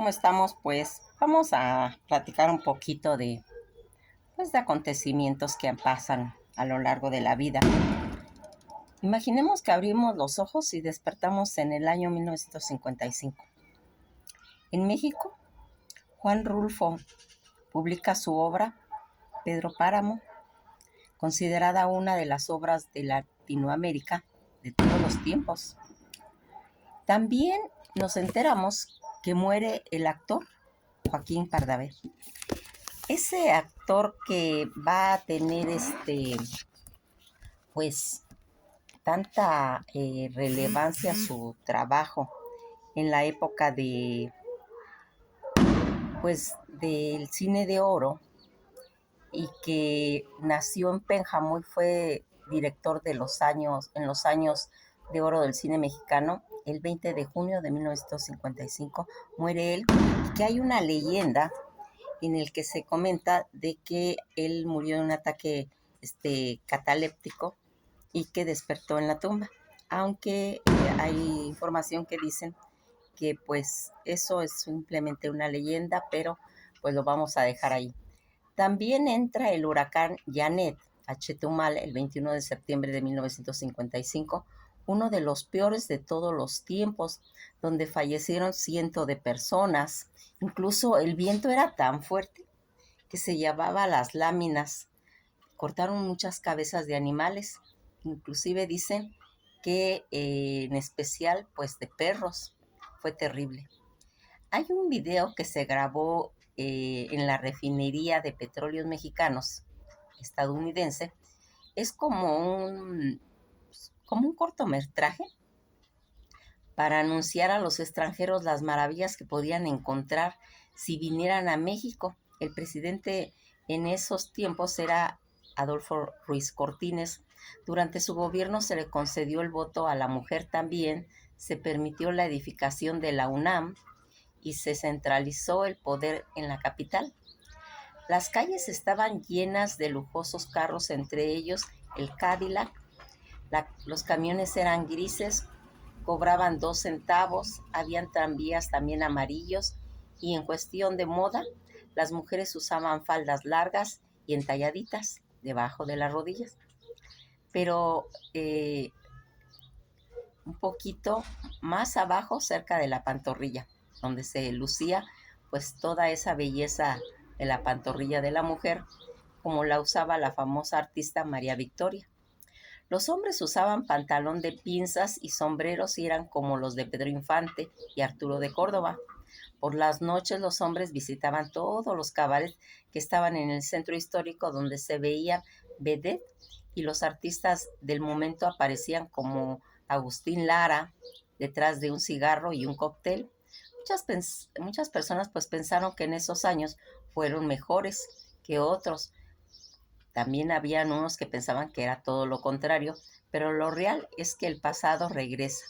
¿Cómo estamos? Pues vamos a platicar un poquito de acontecimientos que pasan a lo largo de la vida. Imaginemos que abrimos los ojos y despertamos en el año 1955. En México, Juan Rulfo publica su obra Pedro Páramo, considerada una de las obras de Latinoamérica de todos los tiempos. También nos enteramos que muere el actor Joaquín Pardavé. Ese actor que va a tener pues tanta relevancia su trabajo en la época del cine de oro, y que nació en Pénjamo y fue director en los años de oro del cine mexicano. El 20 de junio de 1955 muere él, y que hay una leyenda en el que se comenta de que él murió en un ataque cataléptico y que despertó en la tumba. Aunque hay información que dicen que pues eso es simplemente una leyenda, pero pues lo vamos a dejar ahí. También entra el huracán Janet a Chetumal el 21 de septiembre de 1955, uno de los peores de todos los tiempos, donde fallecieron cientos de personas. Incluso el viento era tan fuerte que se llevaba las láminas, cortaron muchas cabezas de animales, inclusive dicen que en especial pues de perros. Fue terrible. Hay un video que se grabó en la refinería de petróleos mexicanos estadounidense. Es como un cortometraje para anunciar a los extranjeros las maravillas que podían encontrar si vinieran a México. El presidente en esos tiempos era Adolfo Ruiz Cortines. Durante su gobierno se le concedió el voto a la mujer también, se permitió la edificación de la UNAM y se centralizó el poder en la capital. Las calles estaban llenas de lujosos carros, entre ellos el Cadillac. Los camiones eran grises, cobraban 2 centavos, habían tranvías también amarillos, y en cuestión de moda, las mujeres usaban faldas largas y entalladitas debajo de las rodillas. Pero un poquito más abajo, cerca de la pantorrilla, donde se lucía pues toda esa belleza de la pantorrilla de la mujer, como la usaba la famosa artista María Victoria. Los hombres usaban pantalón de pinzas y sombreros, y eran como los de Pedro Infante y Arturo de Córdoba. Por las noches los hombres visitaban todos los cabarets que estaban en el centro histórico, donde se veían vedette, y los artistas del momento aparecían como Agustín Lara detrás de un cigarro y un cóctel. Muchas personas pues pensaron que en esos años fueron mejores que otros. También habían unos que pensaban que era todo lo contrario, pero lo real es que el pasado regresa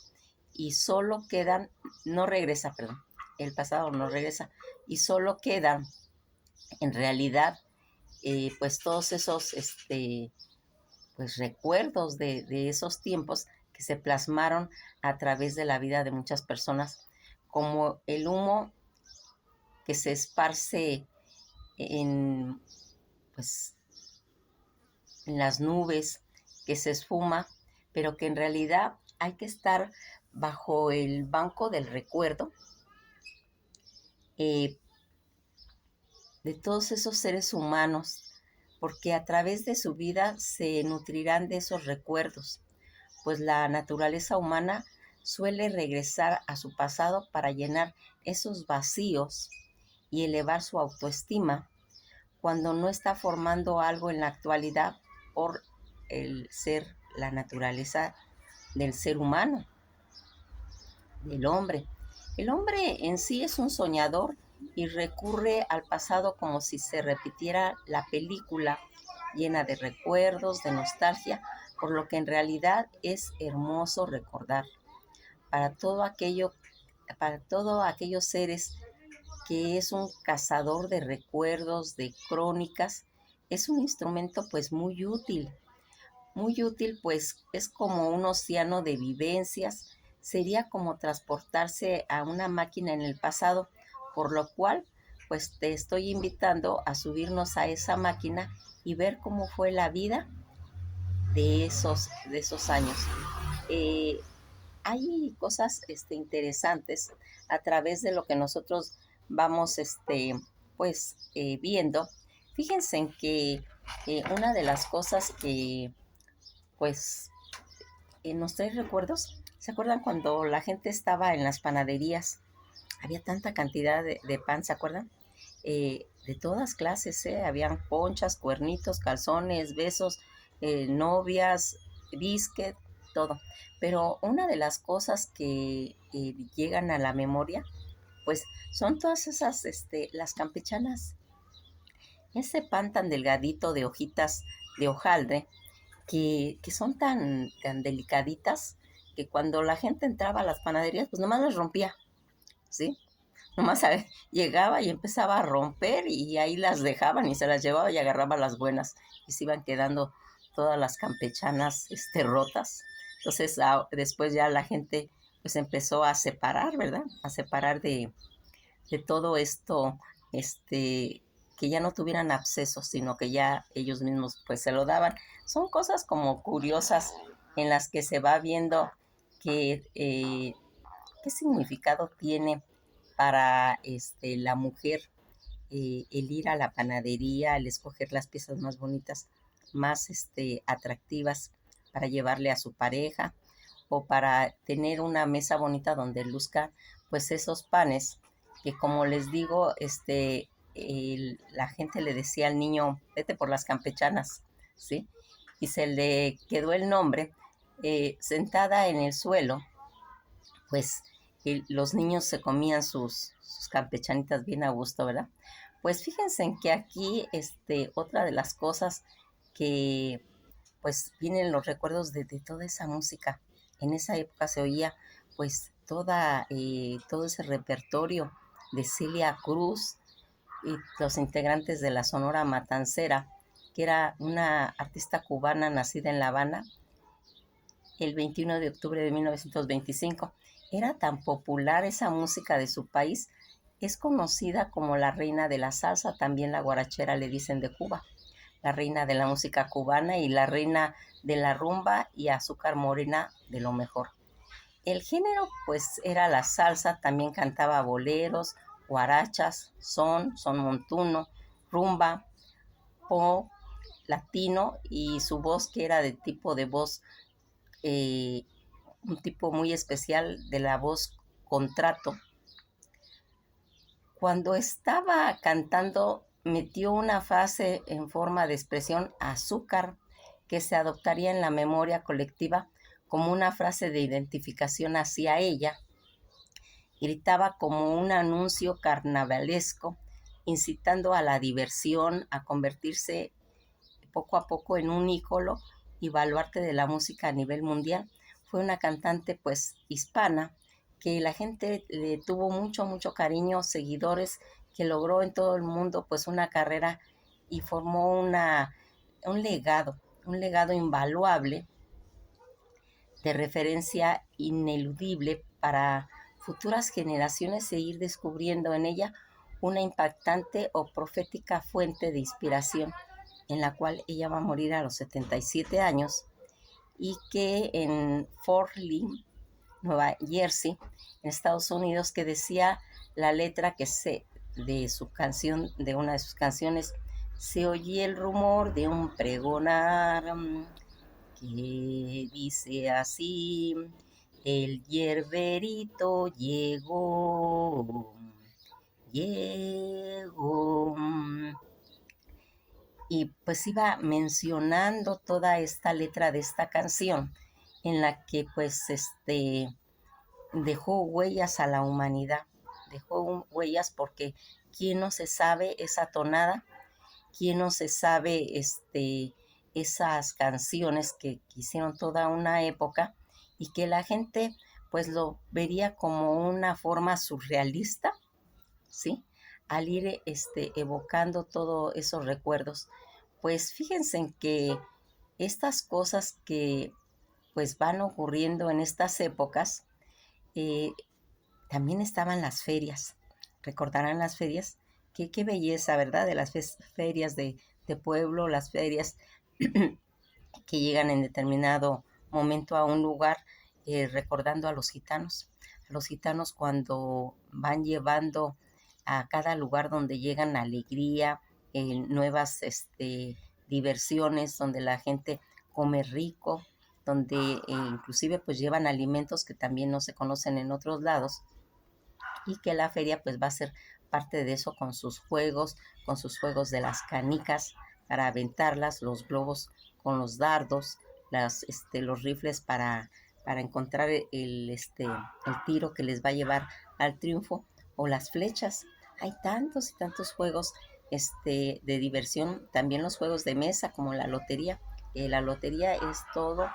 y solo quedan, no regresa, perdón, el pasado no regresa y solo quedan en realidad pues todos esos pues recuerdos de esos tiempos que se plasmaron a través de la vida de muchas personas, como el humo que se esparce en pues en las nubes, que se esfuma, pero que en realidad hay que estar bajo el banco del recuerdo eh, de todos esos seres humanos, porque a través de su vida se nutrirán de esos recuerdos, pues la naturaleza humana suele regresar a su pasado para llenar esos vacíos y elevar su autoestima cuando no está formando algo en la actualidad por la naturaleza del ser humano, del hombre. El hombre en sí es un soñador y recurre al pasado como si se repitiera la película, llena de recuerdos, de nostalgia, por lo que en realidad es hermoso recordar. Para todo aquello, para todos aquellos seres que es un cazador de recuerdos, de crónicas, es un instrumento pues muy útil, pues es como un océano de vivencias. Sería como transportarse a una máquina en el pasado, por lo cual pues te estoy invitando a subirnos a esa máquina y ver cómo fue la vida de esos años. Eh, Hay cosas interesantes a través de lo que nosotros vamos viendo. Fíjense en que una de las cosas que pues nos trae recuerdos, ¿se acuerdan cuando la gente estaba en las panaderías? Había tanta cantidad de pan, ¿se acuerdan? De todas clases, ¿eh? Habían conchas, cuernitos, calzones, besos, novias, biscuit, todo. Pero una de las cosas que llegan a la memoria, pues son todas esas, las campechanas. Ese pan tan delgadito de hojitas de hojaldre, que son tan delicaditas, que cuando la gente entraba a las panaderías, pues nomás las rompía, ¿sí? Nomás llegaba y empezaba a romper y ahí las dejaban y se las llevaba y agarraba las buenas y se iban quedando todas las campechanas rotas. Entonces después ya la gente pues empezó a separar, ¿verdad? A separar de todo esto, que ya no tuvieran abscesos, sino que ya ellos mismos pues se lo daban. Son cosas como curiosas en las que se va viendo que qué significado tiene para la mujer el ir a la panadería, el escoger las piezas más bonitas, más atractivas para llevarle a su pareja o para tener una mesa bonita donde luzca pues esos panes que, como les digo, la gente le decía al niño, vete por las campechanas, ¿sí? Y se le quedó el nombre. Sentada en el suelo, pues los niños se comían sus campechanitas bien a gusto, ¿verdad? Pues fíjense en que aquí, otra de las cosas que pues vienen los recuerdos de toda esa música. En esa época se oía pues todo ese repertorio de Celia Cruz y los integrantes de la Sonora Matancera, que era una artista cubana nacida en La Habana el 21 de octubre de 1925. Era tan popular esa música de su país, es conocida como la reina de la salsa, también la guarachera le dicen de Cuba, la reina de la música cubana y la reina de la rumba y azúcar morena de lo mejor. El género pues era la salsa, también cantaba boleros, guarachas, son montuno, rumba, pop, latino, y su voz, que era de tipo de voz, eh, un tipo muy especial de la voz contrato. Cuando estaba cantando, metió una frase en forma de expresión azúcar que se adoptaría en la memoria colectiva como una frase de identificación hacia ella. Gritaba como un anuncio carnavalesco, incitando a la diversión, a convertirse poco a poco en un ícono y baluarte de la música a nivel mundial. Fue una cantante pues hispana que la gente le tuvo mucho cariño, seguidores, que logró en todo el mundo pues una carrera y formó un legado invaluable de referencia ineludible para futuras generaciones seguir descubriendo en ella una impactante o profética fuente de inspiración, en la cual ella va a morir a los 77 años y que en Fort Lee, Nueva Jersey, en Estados Unidos, que decía la letra de su canción, de una de sus canciones: se oye el rumor de un pregonar que dice así: el hierberito llegó. Y pues iba mencionando toda esta letra de esta canción en la que pues dejó huellas a la humanidad, dejó huellas porque quién no se sabe esa tonada, quién no se sabe esas canciones que hicieron toda una época y que la gente pues lo vería como una forma surrealista, ¿sí? Al ir evocando todos esos recuerdos. Pues fíjense en que estas cosas que pues van ocurriendo en estas épocas, eh, también estaban las ferias. recordarán las ferias. Qué belleza, ¿verdad? De las ferias de pueblo, las ferias que llegan en determinado momento a un lugar, recordando a los gitanos cuando van llevando a cada lugar donde llegan alegría, nuevas diversiones, donde la gente come rico, donde inclusive pues llevan alimentos que también no se conocen en otros lados, y que la feria pues va a ser parte de eso con sus juegos de las canicas para aventarlas, los globos con los dardos, los rifles para encontrar el tiro que les va a llevar al triunfo, o las flechas. Hay tantos y tantos juegos de diversión, también los juegos de mesa como la lotería. La lotería es todo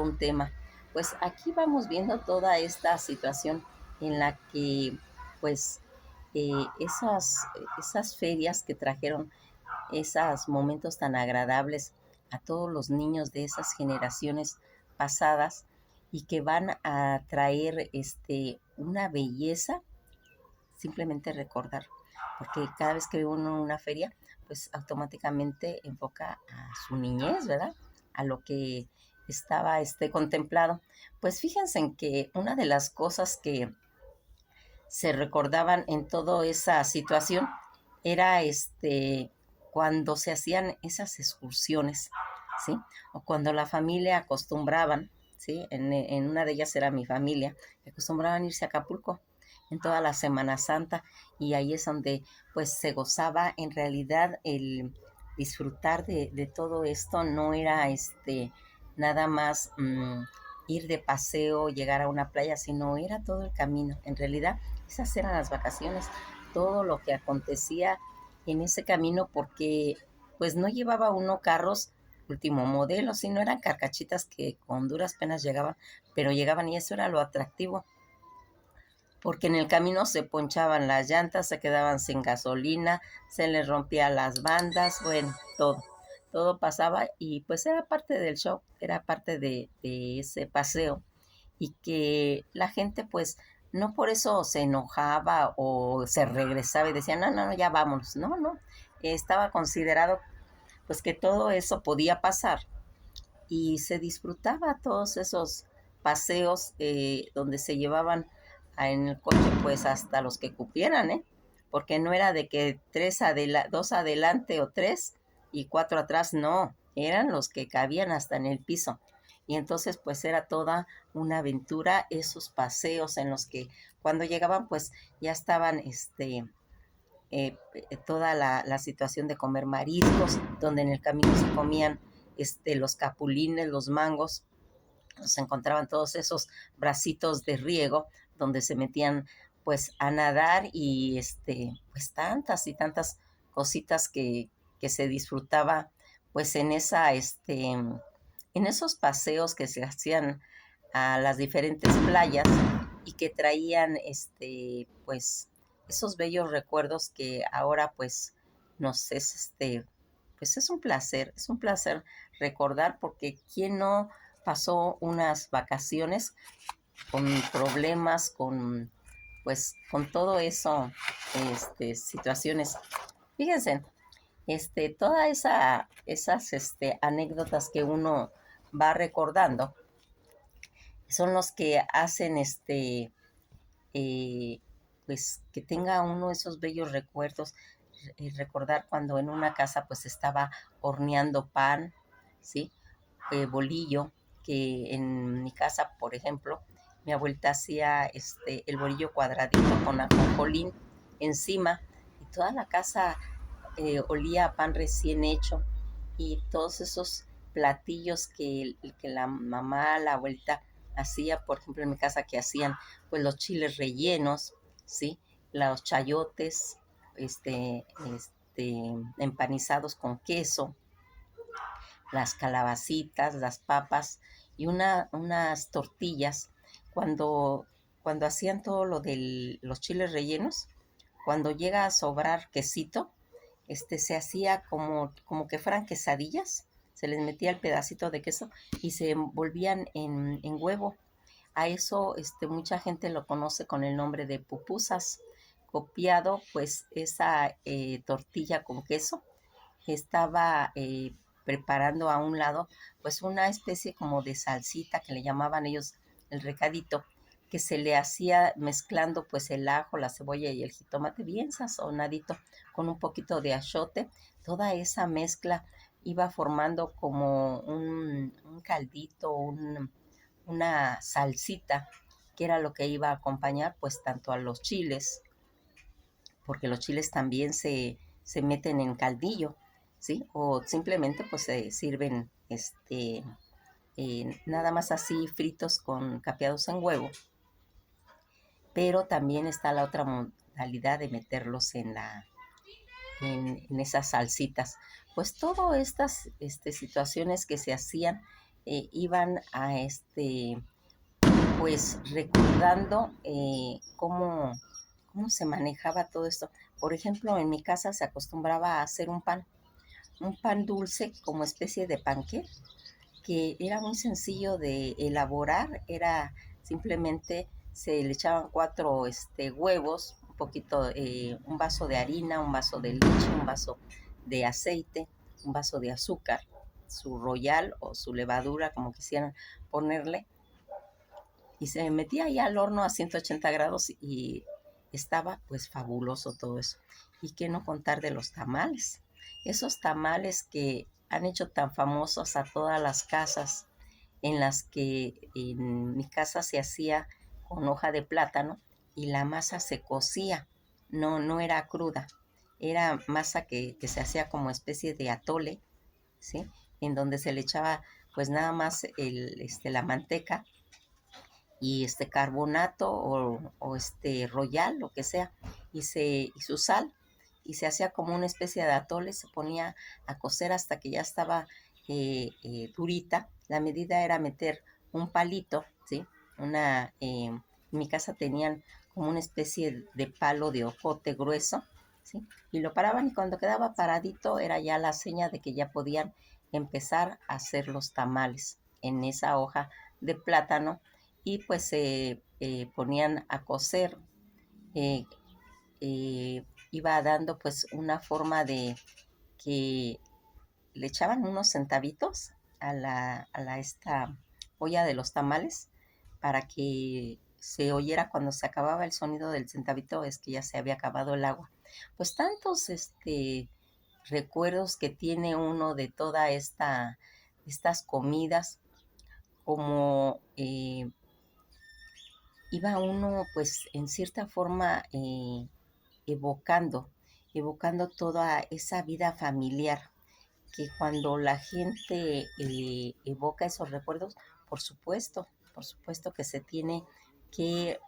un tema. Pues aquí vamos viendo toda esta situación en la que pues esas ferias que trajeron esos momentos tan agradables a todos los niños de esas generaciones pasadas, y que van a traer una belleza, simplemente recordar, porque cada vez que ve uno una feria, pues automáticamente enfoca a su niñez, ¿verdad? A lo que estaba contemplado. Pues fíjense en que una de las cosas que se recordaban en toda esa situación era cuando se hacían esas excursiones, ¿sí? O cuando la familia acostumbraban, ¿sí? En una de ellas era mi familia, que acostumbraban irse a Acapulco en toda la Semana Santa, y ahí es donde pues se gozaba en realidad el disfrutar de todo esto. No era nada más ir de paseo, llegar a una playa, sino era todo el camino. En realidad esas eran las vacaciones, todo lo que acontecía en ese camino, porque pues no llevaba uno carros último modelo, sino eran carcachitas que con duras penas llegaban, pero llegaban, y eso era lo atractivo, porque en el camino se ponchaban las llantas, se quedaban sin gasolina, se les rompía las bandas, bueno, todo pasaba, y pues era parte del show, era parte de ese paseo, y que la gente pues no por eso se enojaba o se regresaba y decía, no, no, no, ya vámonos, no, no, estaba considerado pues que todo eso podía pasar, y se disfrutaba todos esos paseos donde se llevaban en el coche pues hasta los que cupieran, ¿eh? Porque no era de que dos adelante o tres y cuatro atrás, no, eran los que cabían hasta en el piso. Y entonces pues era toda una aventura esos paseos en los que cuando llegaban pues ya estaban eh, toda la situación de comer mariscos, donde en el camino se comían los capulines, los mangos, se encontraban todos esos bracitos de riego donde se metían pues a nadar, y pues tantas y tantas cositas que se disfrutaba pues en esos paseos que se hacían a las diferentes playas, y que traían pues esos bellos recuerdos que ahora pues nos pues es un placer recordar, porque quién no pasó unas vacaciones con problemas, con todo eso, situaciones. Fíjense, todas esas anécdotas que uno va recordando son los que hacen eh, pues que tenga uno esos bellos recuerdos, recordar cuando en una casa pues estaba horneando pan, ¿sí? Bolillo, que en mi casa, por ejemplo, mi abuelita hacía el bolillo cuadradito con ajonjolín encima, y toda la casa olía a pan recién hecho, y todos esos platillos que la mamá, la abuelita hacía, por ejemplo en mi casa, que hacían pues los chiles rellenos, ¿sí? Los chayotes, empanizados con queso, las calabacitas, las papas y unas tortillas. Cuando, cuando hacían todo lo de los chiles rellenos, cuando llega a sobrar quesito, se hacía como que fueran quesadillas, se les metía el pedacito de queso y se envolvían en huevo. A eso mucha gente lo conoce con el nombre de pupusas, copiado pues esa tortilla con queso. Estaba preparando a un lado pues una especie como de salsita que le llamaban ellos el recadito, que se le hacía mezclando pues el ajo, la cebolla y el jitomate bien sazonadito con un poquito de achiote. Toda esa mezcla iba formando como un caldito, una salsita, que era lo que iba a acompañar pues tanto a los chiles, porque los chiles también se meten en caldillo, ¿sí? O simplemente pues se sirven nada más así fritos con capeados en huevo, pero también está la otra modalidad de meterlos en esas salsitas. Pues todas estas situaciones que se hacían iban a pues recordando cómo se manejaba todo esto. Por ejemplo, en mi casa se acostumbraba a hacer un pan dulce como especie de panqué, que era muy sencillo de elaborar. Era simplemente se le echaban 4 huevos, un poquito, un vaso de harina, un vaso de leche, un vaso de aceite, un vaso de azúcar, su royal o su levadura, como quisieran ponerle, y se metía ahí al horno a 180 grados y estaba pues fabuloso todo eso. Y qué no contar de los tamales, esos tamales que han hecho tan famosos a todas las casas, en las que en mi casa se hacía con hoja de plátano y la masa se cocía, no era cruda, era masa que se hacía como especie de atole, ¿sí? En donde se le echaba pues nada más la manteca y carbonato o royal, lo que sea, y su sal, y se hacía como una especie de atole, se ponía a cocer hasta que ya estaba durita. La medida era meter un palito, ¿sí? En mi casa tenían como una especie de palo de ojote grueso, ¿sí? Y lo paraban y cuando quedaba paradito era ya la seña de que ya podían empezar a hacer los tamales en esa hoja de plátano, y pues se ponían a cocer. eh, Iba dando pues una forma de que le echaban unos centavitos a esta olla de los tamales para que se oyera cuando se acababa el sonido del centavito, es que ya se había acabado el agua. Pues tantos recuerdos que tiene uno de toda estas comidas, como iba uno pues en cierta forma evocando, evocando toda esa vida familiar, que cuando la gente evoca esos recuerdos, por supuesto que se tiene que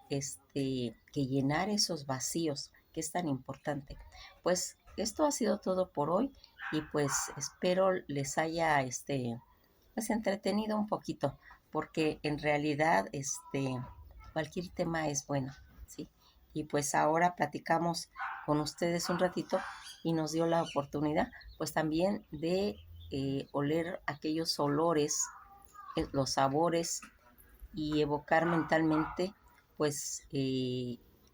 llenar esos vacíos, que es tan importante. Pues esto ha sido todo por hoy, y pues espero les haya pues entretenido un poquito, porque en realidad cualquier tema es bueno, ¿sí? Y pues ahora platicamos con ustedes un ratito y nos dio la oportunidad pues también de oler aquellos olores, los sabores, y evocar mentalmente pues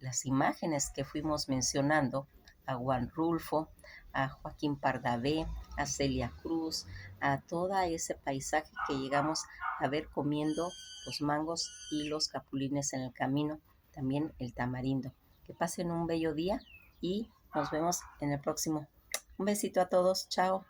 las imágenes que fuimos mencionando: a Juan Rulfo, a Joaquín Pardavé, a Celia Cruz, a todo ese paisaje que llegamos a ver comiendo los mangos y los capulines en el camino, también el tamarindo. Que pasen un bello día y nos vemos en el próximo. Un besito a todos, chao.